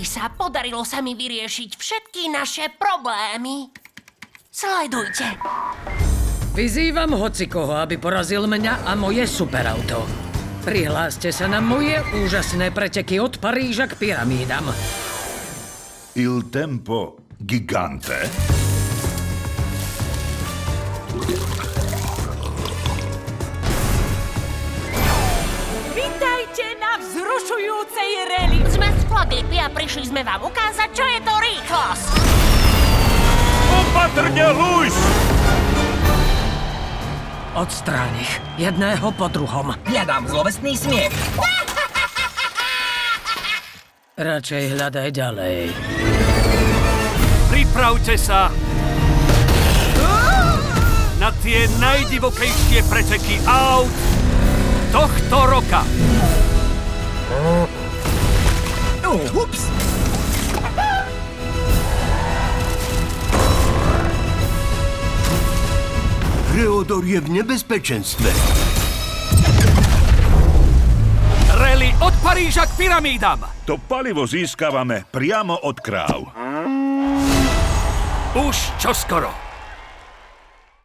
sa, podarilo sa mi vyriešiť všetky naše problémy. Sledujte. Vyzývam hocikoho, aby porazil mňa a moje superauto. Prihláste sa na moje úžasné preteky od Paríža k pyramídam. Il tempo gigante. Vítajte na vzrušujúcej rally. Sme z Flagipy a prišli sme vám ukázať, čo je to rýchlosť. Opatrne, Luis! Odstráň ich, jedného po druhom. Hľadám zlovestný smiech. Radšej hľadaj ďalej. Pripravte sa na tie najdivokejšie preteky aut tohto roka. Ups! Reodor je v nebezpečenstve. Rally od Paríža k pyramídam. To palivo získavame priamo od kráv. Už čoskoro.